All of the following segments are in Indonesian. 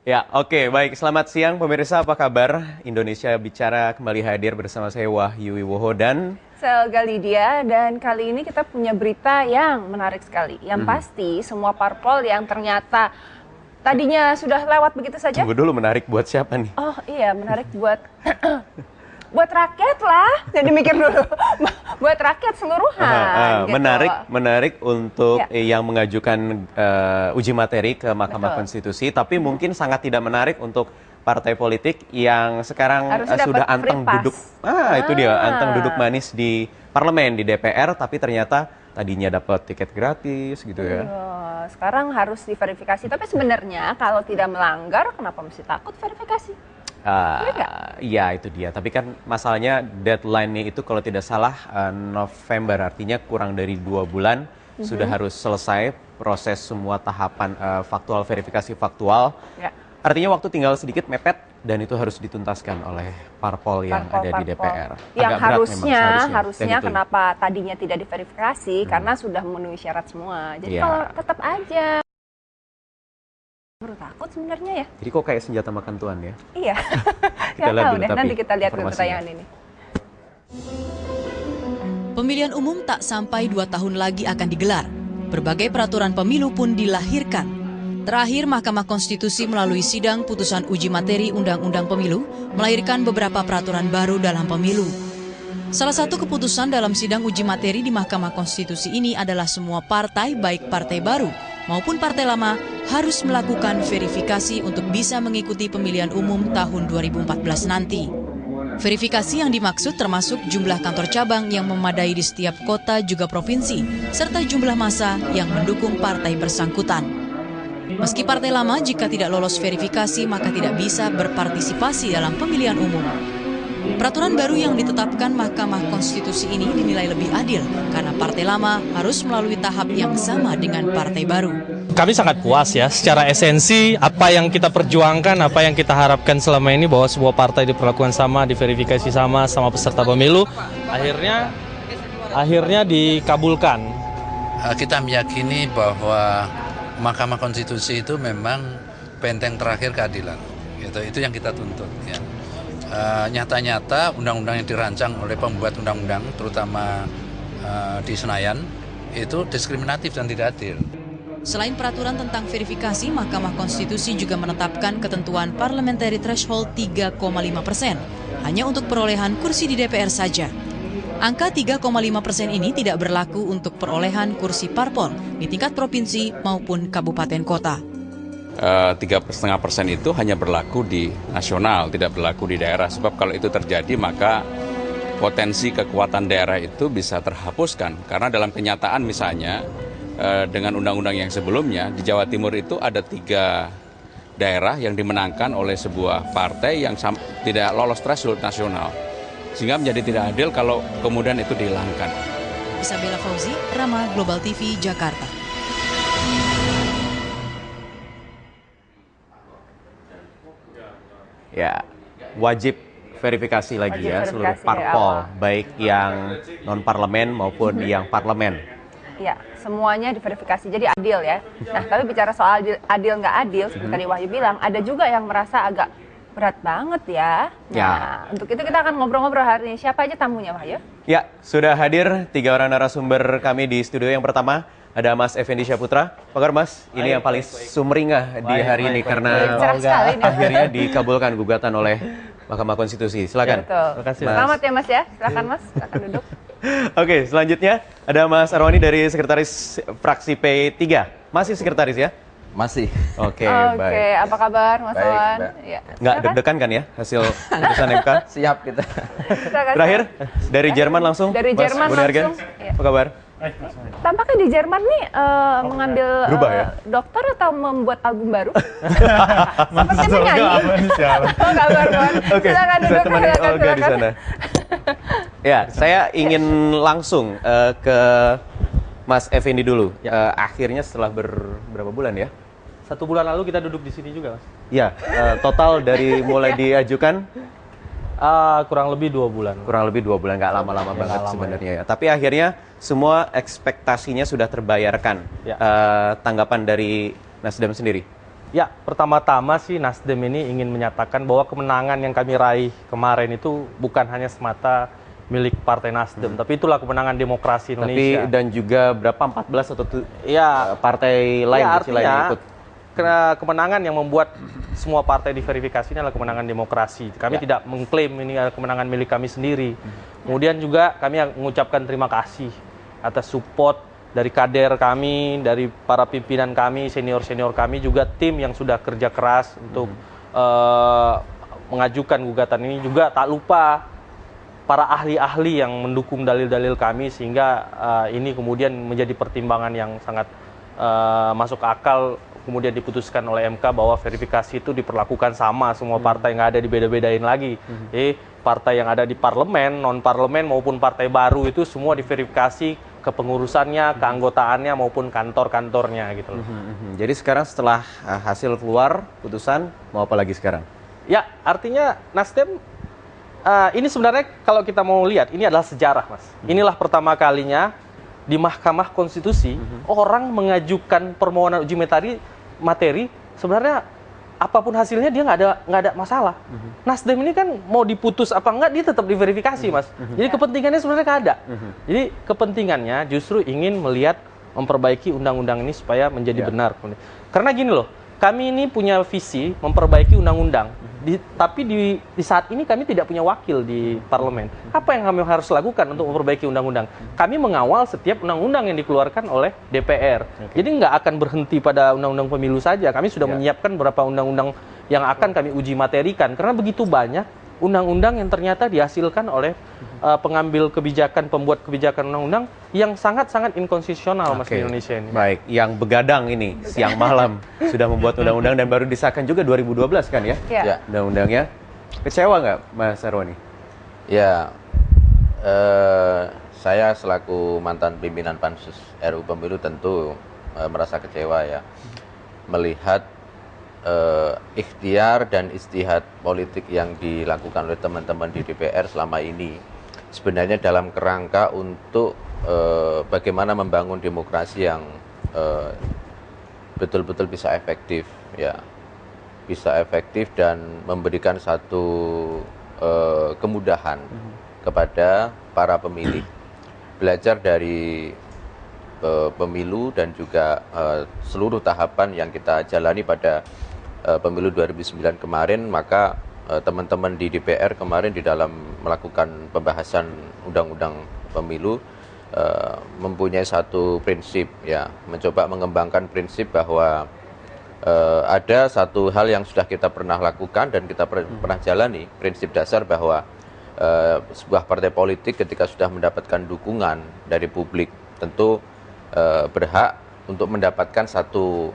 Ya, oke, baik. Selamat siang pemirsa, apa kabar? Indonesia Bicara kembali hadir bersama saya Wahyu Wiwoho dan Selga Lydia, dan kali ini kita punya berita yang menarik sekali. Yang pasti semua parpol yang ternyata tadinya sudah lewat begitu saja. tunggu dulu, menarik buat siapa nih? Oh iya, menarik buat buat rakyat lah. Jadi mikir dulu. Buat rakyat seluruhan. Gitu. Menarik untuk Ya. yang mengajukan uji materi ke Mahkamah Betul. Konstitusi, tapi mungkin sangat tidak menarik untuk partai politik yang sekarang Harusnya sudah dapat anteng free pass. duduk. Itu dia, anteng duduk manis di parlemen, di DPR, tapi ternyata tadinya dapat tiket gratis gitu ya. Sekarang harus diverifikasi. Tapi sebenarnya kalau tidak melanggar, kenapa mesti takut verifikasi? Iya, itu dia. Tapi kan masalahnya deadline-nya itu kalau tidak salah November, artinya kurang dari 2 bulan sudah harus selesai proses semua tahapan faktual, verifikasi faktual. Ya. Artinya waktu tinggal sedikit mepet dan itu harus dituntaskan oleh parpol yang ada di DPR. Yang Agak berat memang, harusnya Dan itu. kenapa tadinya tidak diverifikasi karena sudah memenuhi syarat semua. Jadi Iya. kalau tetap aja baru takut sebenarnya ya. Jadi kok kayak senjata makan tuan ya? Iya. Kita Nggak lihat tahu dulu, deh. tapi Nanti kita lihat dulu informasinya. tayangan ini. Pemilihan umum tak sampai 2 tahun lagi akan digelar. Berbagai peraturan pemilu pun dilahirkan. Terakhir, Mahkamah Konstitusi melalui sidang putusan uji materi Undang-Undang Pemilu melahirkan beberapa peraturan baru dalam pemilu. Salah satu keputusan dalam sidang uji materi di Mahkamah Konstitusi ini adalah semua partai, baik partai baru maupun partai lama, harus melakukan verifikasi untuk bisa mengikuti pemilihan umum tahun 2014 nanti. Verifikasi yang dimaksud termasuk jumlah kantor cabang yang memadai di setiap kota juga provinsi, serta jumlah massa yang mendukung partai bersangkutan. Meski partai lama jika tidak lolos verifikasi maka tidak bisa berpartisipasi dalam pemilihan umum. Peraturan baru yang ditetapkan Mahkamah Konstitusi ini dinilai lebih adil karena partai lama harus melalui tahap yang sama dengan partai baru. Kami sangat puas ya, secara esensi apa yang kita perjuangkan, apa yang kita harapkan selama ini bahwa sebuah partai diperlakukan sama, diverifikasi sama peserta pemilu, akhirnya dikabulkan. Kita meyakini bahwa Mahkamah Konstitusi itu memang benteng terakhir keadilan. Itu yang kita tuntut. Ya. Nyata-nyata undang-undang yang dirancang oleh pembuat undang-undang, terutama di Senayan, itu diskriminatif dan tidak adil. Selain peraturan tentang verifikasi, Mahkamah Konstitusi juga menetapkan ketentuan parliamentary threshold 3,5%, hanya untuk perolehan kursi di DPR saja. Angka 3,5% ini tidak berlaku untuk perolehan kursi parpol di tingkat provinsi maupun kabupaten kota. 3,5% itu hanya berlaku di nasional, tidak berlaku di daerah. Sebab kalau itu terjadi maka potensi kekuatan daerah itu bisa terhapuskan. Karena dalam kenyataan misalnya dengan undang-undang yang sebelumnya di Jawa Timur itu ada 3 daerah yang dimenangkan oleh sebuah partai yang tidak lolos threshold nasional. Sehingga menjadi tidak adil kalau kemudian itu dihilangkan. Isabella Fauzi, Rama Global TV, Jakarta. Ya, wajib verifikasi lagi Wajib ya seluruh verifikasi dari parpol, awal. baik yang non-parlemen maupun yang parlemen. Ya, semuanya diverifikasi. Jadi adil ya. Nah, tapi bicara soal adil nggak adil, seperti tadi Wahyu bilang, ada juga yang merasa agak berat banget ya. Nah, untuk itu kita akan ngobrol-ngobrol hari ini. Siapa aja tamunya, Wahyu? Ya, sudah hadir 3 orang narasumber kami di studio. Yang pertama ada Mas Effendi Syaputra. Apa kabar Mas? Ini yang paling sumringah di hari ini karena Cerah sekali nih. akhirnya dikabulkan gugatan oleh Mahkamah Konstitusi. Silakan. Betul. Terima kasih, Mas. Selamat ya Mas ya. Silakan Mas, silakan duduk. Oke, selanjutnya ada Mas Arwani dari Sekretaris Fraksi P3. Masih Sekretaris ya? Masih. Oke, Oke, baik. apa kabar Mas Baik, Wan? Mbak. Ya. Nggak Silakan. deg-degan kan ya hasil putusan MK? Siap kita. Silakan. Terakhir dari Jerman langsung. Dari Mas Jerman Gunargen. langsung. Iya. Apa kabar? Tampaknya di Jerman nih mengambil Berubah ya? dokter atau membuat album baru? Seperti menyanyi. Oh, kabar Wan. Oke, Silakan bisa duduk. temani Silakan, Olga di silakan. sana. Ya, saya ingin langsung ke Mas Effendi dulu. Akhirnya setelah berapa bulan ya? 1 bulan lalu kita duduk di sini juga, Mas. Ya, total dari mulai diajukan Kurang lebih 2 bulan. kurang lebih 2 bulan, nggak lama-lama banget lama sebenarnya ya. Tapi akhirnya semua ekspektasinya sudah terbayarkan. Ya. Tanggapan dari Nasdem sendiri? Ya, pertama-tama sih Nasdem ini ingin menyatakan bahwa kemenangan yang kami raih kemarin itu bukan hanya semata milik Partai Nasdem, tapi itulah kemenangan demokrasi Indonesia. Tapi dan juga berapa 14 atau partai lain artinya ikut. Kemenangan yang membuat semua partai diverifikasi ini adalah kemenangan demokrasi. Kami tidak mengklaim ini adalah kemenangan milik kami sendiri. Kemudian juga kami mengucapkan terima kasih atas support dari kader kami, dari para pimpinan kami, senior-senior kami, juga tim yang sudah kerja keras untuk mengajukan gugatan ini. Juga tak lupa para ahli-ahli yang mendukung dalil-dalil kami, sehingga ini kemudian menjadi pertimbangan yang sangat masuk akal, kemudian diputuskan oleh MK bahwa verifikasi itu diperlakukan sama semua partai, nggak ada dibeda-bedain lagi. Jadi partai yang ada di parlemen, non-parlemen maupun partai baru itu semua diverifikasi kepengurusannya, keanggotaannya maupun kantor-kantornya gitu loh. Jadi sekarang setelah hasil keluar putusan, mau apa lagi sekarang? Ya, artinya Nasdem ini sebenarnya kalau kita mau lihat, ini adalah sejarah, Mas. Inilah pertama kalinya di Mahkamah Konstitusi orang mengajukan permohonan uji materi sebenarnya apapun hasilnya dia nggak ada masalah. Nasdem ini kan mau diputus apa enggak dia tetap diverifikasi, Mas. Jadi kepentingannya sebenarnya nggak ada. Jadi kepentingannya justru ingin melihat memperbaiki undang-undang ini supaya menjadi benar. Karena gini loh, kami ini punya visi memperbaiki undang-undang, tapi di saat ini kami tidak punya wakil di parlemen. Apa yang kami harus lakukan untuk memperbaiki undang-undang? Kami mengawal setiap undang-undang yang dikeluarkan oleh DPR. Jadi nggak akan berhenti pada undang-undang pemilu saja. Kami sudah menyiapkan beberapa undang-undang yang akan kami uji materikan. Karena begitu banyak undang-undang yang ternyata dihasilkan oleh pengambil kebijakan, pembuat kebijakan undang-undang yang sangat-sangat inkonstitusional, Mas, di Indonesia ini. Baik, yang begadang ini siang malam sudah membuat undang-undang dan baru disahkan juga 2012 kan ya? Iya. Undang-undangnya. Kecewa nggak, Mas Arwani? Ya, saya selaku mantan pimpinan Pansus RUU Pemilu tentu merasa kecewa ya melihat ikhtiar dan istihad politik yang dilakukan oleh teman-teman di DPR selama ini sebenarnya dalam kerangka untuk bagaimana membangun demokrasi yang betul-betul bisa efektif ya, bisa efektif dan memberikan satu kemudahan kepada para pemilih belajar dari pemilu dan juga seluruh tahapan yang kita jalani pada pemilu 2009 kemarin. Maka teman-teman di DPR kemarin di dalam melakukan pembahasan undang-undang pemilu mempunyai satu prinsip ya, mencoba mengembangkan prinsip bahwa ada satu hal yang sudah kita pernah lakukan dan kita pernah jalani, prinsip dasar bahwa sebuah partai politik ketika sudah mendapatkan dukungan dari publik tentu berhak untuk mendapatkan satu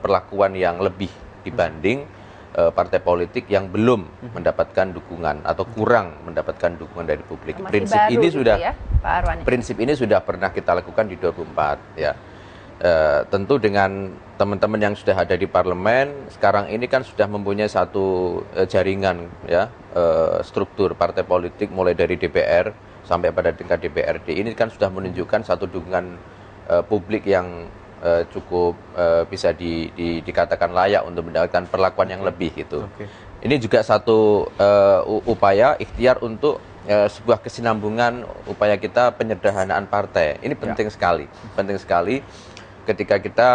perlakuan yang lebih dibanding partai politik yang belum mendapatkan dukungan atau kurang mendapatkan dukungan dari publik. Prinsip ini sudah ya, Pak Arwani. Prinsip ini sudah pernah kita lakukan di 2004 ya. Tentu dengan teman-teman yang sudah ada di parlemen sekarang ini kan sudah mempunyai satu jaringan ya, struktur partai politik mulai dari DPR sampai pada tingkat DPRD ini kan sudah menunjukkan satu dukungan publik yang cukup bisa dikatakan layak untuk mendapatkan perlakuan yang lebih gitu. Ini juga satu upaya ikhtiar untuk sebuah kesinambungan upaya kita penyederhanaan partai. Ini penting sekali, penting sekali ketika kita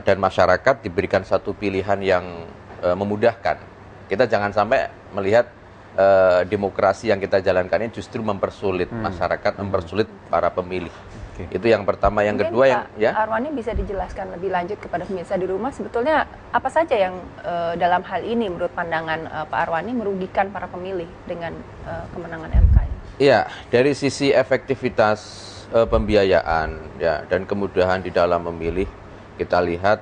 dan masyarakat diberikan satu pilihan yang memudahkan. Kita jangan sampai melihat demokrasi yang kita jalankan ini justru mempersulit masyarakat, mempersulit para pemilih. Itu yang pertama. Yang kedua yang ya Arwani bisa dijelaskan lebih lanjut kepada pemirsa di rumah sebetulnya apa saja yang dalam hal ini menurut pandangan Pak Arwani merugikan para pemilih dengan kemenangan MK ini? Iya, dari sisi efektivitas pembiayaan ya dan kemudahan di dalam memilih kita lihat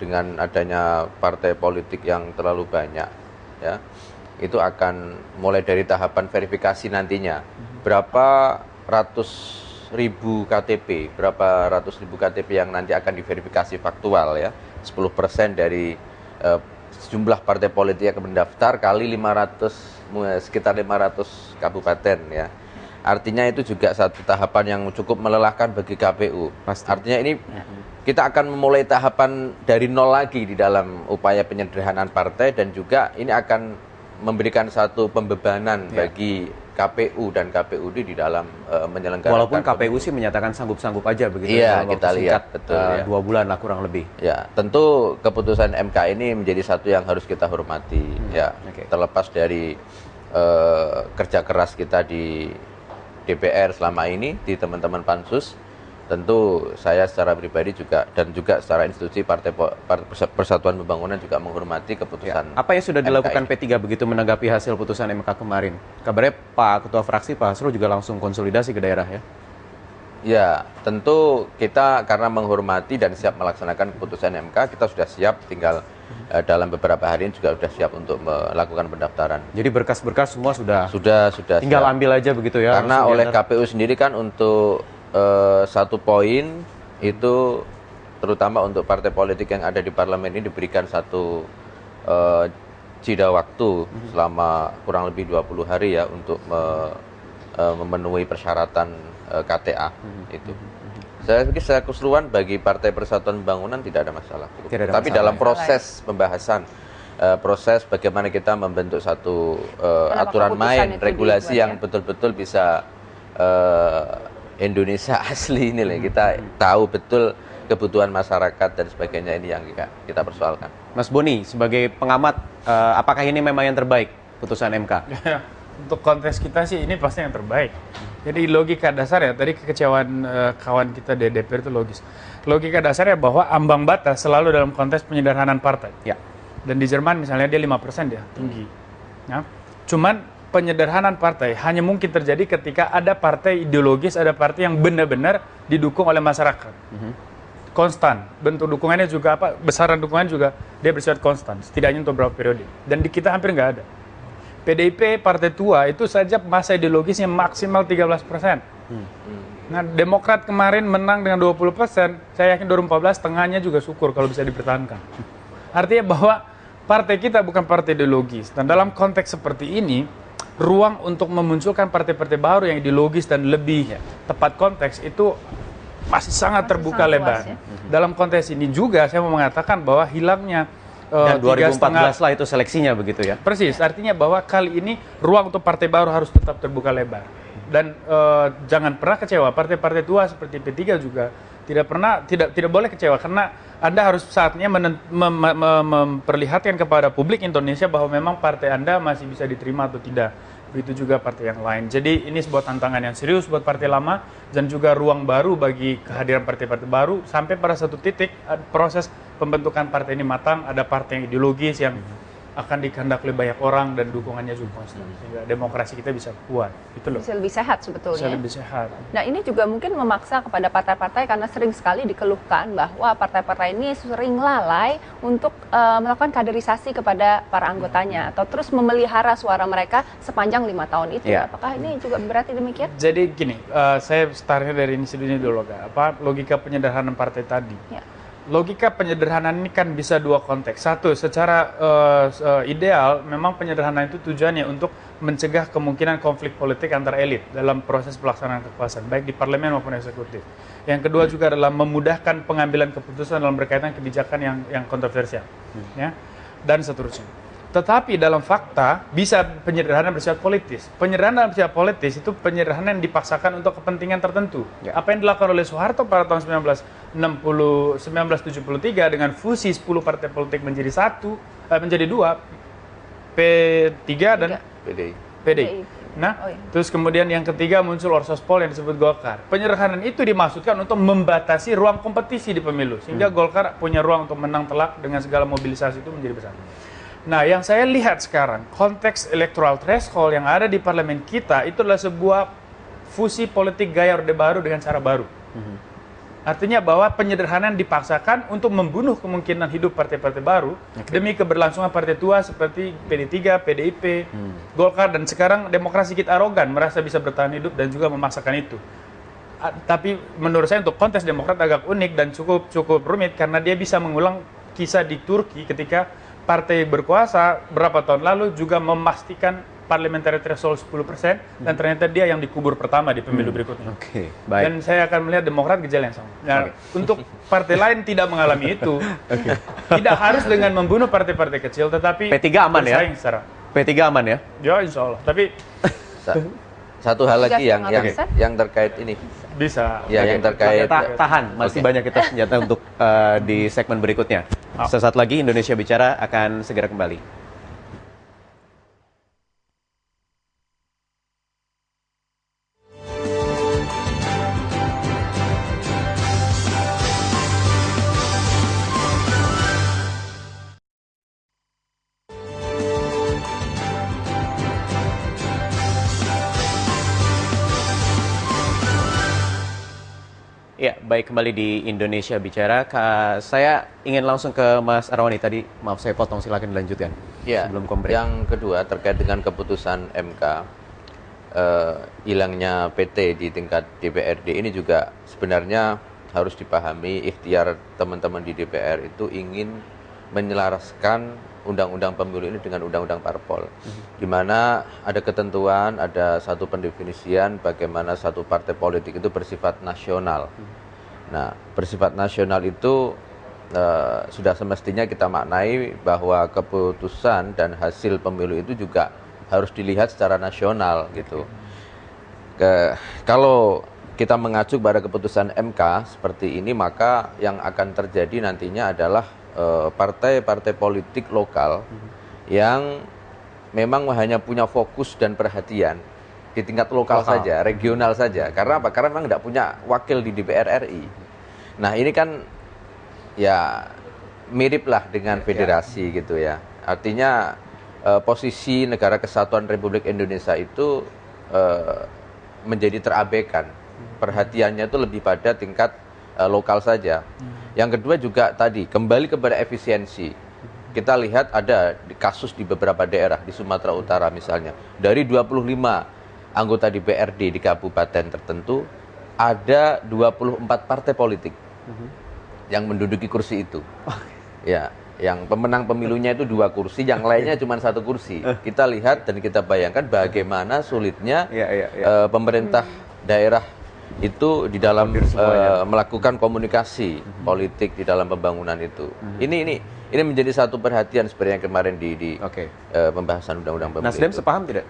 dengan adanya partai politik yang terlalu banyak ya itu akan mulai dari tahapan verifikasi nantinya berapa ratus ribu KTP yang nanti akan diverifikasi faktual ya, 10% dari jumlah partai politik yang mendaftar kali 500 sekitar 500 kabupaten ya. artinya itu juga satu tahapan yang cukup melelahkan bagi KPU. Pasti. Artinya ini kita akan memulai tahapan dari nol lagi di dalam upaya penyederhanaan partai, dan juga ini akan memberikan satu pembebanan bagi KPU dan KPUD di dalam menyelenggarakan. Walaupun KPU sih menyatakan sanggup-sanggup aja begitu. Iya, dalam kita waktu lihat, singkat, betul, ya. 2 bulan lah kurang lebih. Ya, tentu keputusan MK ini menjadi satu yang harus kita hormati, ya. Oke. Terlepas dari kerja keras kita di DPR selama ini, di teman-teman Pansus, tentu saya secara pribadi juga dan juga secara institusi Partai Persatuan Pembangunan juga menghormati keputusan. Apa yang sudah dilakukan MK ini. P3 begitu menanggapi hasil putusan MK kemarin? Kabarnya Pak Ketua Fraksi Pak Hasrul juga langsung konsolidasi ke daerah ya? Ya, tentu kita karena menghormati dan siap melaksanakan keputusan MK, kita sudah siap, tinggal dalam beberapa hari ini juga sudah siap untuk melakukan pendaftaran. Jadi berkas-berkas semua sudah tinggal siap. ambil aja begitu ya? Karena langsung oleh diantar. KPU sendiri kan untuk satu poin itu, terutama untuk partai politik yang ada di parlemen ini, diberikan satu jeda waktu selama kurang lebih 20 hari ya untuk memenuhi persyaratan KTA itu. Saya pikir secara keseluruhan bagi Partai Persatuan Pembangunan tidak ada masalah. Tidak ada Tapi masalah, dalam ya. proses pembahasan, proses bagaimana kita membentuk satu aturan keputusan main, itu regulasi dibuat, yang ya? betul-betul bisa Indonesia asli ini lah. Kita tahu betul kebutuhan masyarakat dan sebagainya, ini yang kita persoalkan. Mas Boni, sebagai pengamat, apakah ini memang yang terbaik putusan MK? Untuk konteks kita sih ini pasti yang terbaik. Jadi logika dasar ya, tadi kekecewaan kawan kita di DPR itu logis. Logika dasarnya bahwa ambang batas selalu dalam konteks penyederhanaan partai. Ya. Dan di Jerman misalnya dia 5% dia tinggi. Ya. Cuman penyederhanaan partai hanya mungkin terjadi ketika ada partai ideologis, ada partai yang benar-benar didukung oleh masyarakat. Konstan, bentuk dukungannya juga besaran dukungannya juga dia bersifat konstan, setidaknya untuk beberapa periode. Dan di kita hampir nggak ada. PDIP partai tua itu saja masa ideologisnya maksimal 13%. Nah, Demokrat kemarin menang dengan 20%, saya yakin 2014 tengahnya juga syukur kalau bisa dipertahankan. Artinya bahwa partai kita bukan partai ideologis. Dan dalam konteks seperti ini, ruang untuk memunculkan partai-partai baru yang ideologis dan lebih tepat konteks itu masih sangat terbuka sangat lebar. luas, ya. Dalam konteks ini juga saya mau mengatakan bahwa hilangnya Dan 2014 3,5 lah itu seleksinya begitu ya? persis, artinya bahwa kali ini ruang untuk partai baru harus tetap terbuka lebar. Dan jangan pernah kecewa, partai-partai tua seperti P3 juga tidak boleh kecewa, karena Anda harus saatnya memperlihatkan kepada publik Indonesia bahwa memang partai Anda masih bisa diterima atau tidak. Begitu juga partai yang lain. Jadi ini sebuah tantangan yang serius buat partai lama dan juga ruang baru bagi kehadiran partai-partai baru sampai pada satu titik proses pembentukan partai ini matang, ada partai yang ideologis yang akan dikehendaki oleh banyak orang dan dukungannya juga konstan, sehingga demokrasi kita bisa kuat. Itu loh. Bisa lebih sehat sebetulnya. Bisa lebih sehat. Nah, ini juga mungkin memaksa kepada partai-partai karena sering sekali dikeluhkan bahwa partai-partai ini sering lalai untuk melakukan kaderisasi kepada para anggotanya atau terus memelihara suara mereka sepanjang 5 tahun itu. Ya. Apakah ini juga berarti demikian? Jadi gini, saya startnya dari ini dulu, logika penyederhanaan partai tadi. Ya. Logika penyederhanaan ini kan bisa dua konteks. Satu, secara ideal memang penyederhanaan itu tujuannya untuk mencegah kemungkinan konflik politik antar elit dalam proses pelaksanaan kekuasaan, baik di parlemen maupun eksekutif. Yang kedua juga adalah memudahkan pengambilan keputusan dalam berkaitan kebijakan yang kontroversial, ya, dan seterusnya. Tetapi dalam fakta bisa penyederhanaan bersifat politis. Penyederhanaan bersifat politis itu penyederhanaan yang dipaksakan untuk kepentingan tertentu. Ya. Apa yang dilakukan oleh Soeharto pada tahun 1973 dengan fusi 10 partai politik menjadi dua, P3 dan PDI. Nah, Oh, iya. terus kemudian yang ketiga muncul Orsospol yang disebut Golkar. Penyederhanaan itu dimaksudkan untuk membatasi ruang kompetisi di pemilu, sehingga Golkar punya ruang untuk menang telak dengan segala mobilisasi itu menjadi besar. Nah, yang saya lihat sekarang, konteks electoral threshold yang ada di parlemen kita itu adalah sebuah fusi politik gaya Orde Baru dengan cara baru. Artinya bahwa penyederhanaan dipaksakan untuk membunuh kemungkinan hidup partai-partai baru demi keberlangsungan partai tua seperti PD3, PDIP, Golkar, dan sekarang demokrasi kita arogan, merasa bisa bertahan hidup dan juga memaksakan itu. Tapi menurut saya untuk konteks Demokrat agak unik dan cukup rumit karena dia bisa mengulang kisah di Turki ketika partai berkuasa berapa tahun lalu juga memastikan parliamentary threshold 10% dan ternyata dia yang dikubur pertama di pemilu berikutnya. Oke, baik. Dan saya akan melihat Demokrat gejala yang sama. Nah, untuk partai lain tidak mengalami itu, tidak harus dengan membunuh partai-partai kecil, tetapi P3 aman ya? bersaing secara. P3 aman ya? Ya, insya Allah. Tapi Satu hal lagi yang 3,5%. yang terkait ini. bisa. Ya, yang terkait Tahan, masih Oke. banyak kita senjata untuk di segmen berikutnya. Sesaat lagi Indonesia Bicara akan segera kembali. Ya, baik, kembali di Indonesia Bicara. Saya ingin langsung ke Mas Arwani tadi. Maaf saya potong, silakan dilanjutkan. Ya, Sebelum komplain. yang kedua terkait dengan keputusan MK hilangnya PT di tingkat DPRD ini juga sebenarnya harus dipahami ikhtiar teman-teman di DPR itu ingin menyelaraskan undang-undang pemilu ini dengan undang-undang parpol, di mana ada ketentuan, ada satu pendefinisian bagaimana satu partai politik itu bersifat nasional. Nah, bersifat nasional itu sudah semestinya kita maknai bahwa keputusan dan hasil pemilu itu juga harus dilihat secara nasional gitu. Kalau kita mengacu pada keputusan MK seperti ini, maka yang akan terjadi nantinya adalah partai-partai politik lokal yang memang hanya punya fokus dan perhatian di tingkat lokal saja, regional saja. Karena apa? Karena memang tidak punya wakil di DPR RI. Nah, ini kan ya miriplah dengan federasi gitu ya. Artinya posisi Negara Kesatuan Republik Indonesia itu menjadi terabaikan. Perhatiannya itu lebih pada tingkat lokal saja. Yang kedua juga tadi kembali kepada efisiensi. Kita lihat ada kasus di beberapa daerah di Sumatera Utara misalnya, dari 25 anggota DPRD di kabupaten tertentu ada 24 partai politik yang menduduki kursi itu. Ya, yang pemenang pemilunya itu 2 kursi, yang lainnya cuma 1 kursi. Kita lihat dan kita bayangkan bagaimana sulitnya pemerintah daerah itu di dalam melakukan komunikasi politik di dalam pembangunan itu. Ini menjadi satu perhatian sebenarnya kemarin di pembahasan undang-undang pemilu. Nasdem sepaham tidak?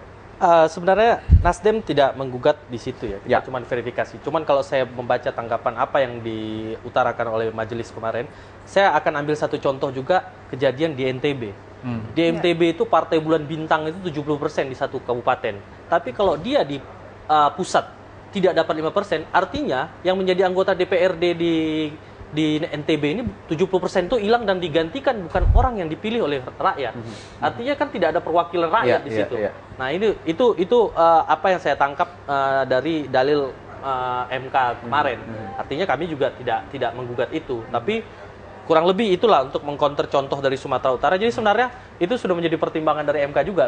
Sebenarnya Nasdem tidak menggugat di situ ya, kita cuma verifikasi. Cuman kalau saya membaca tanggapan apa yang diutarakan oleh majelis kemarin, saya akan ambil satu contoh juga kejadian di NTB. Di NTB itu partai bulan bintang itu 70% di satu kabupaten. Tapi kalau dia di pusat tidak dapat 5%, artinya yang menjadi anggota DPRD di NTB ini 70% itu hilang dan digantikan bukan orang yang dipilih oleh rakyat. Artinya kan tidak ada perwakilan rakyat di situ. Nah, itu apa yang saya tangkap dari dalil MK kemarin. Artinya kami juga tidak menggugat itu, tapi kurang lebih itulah untuk mengcounter contoh dari Sumatera Utara. Jadi sebenarnya itu sudah menjadi pertimbangan dari MK juga.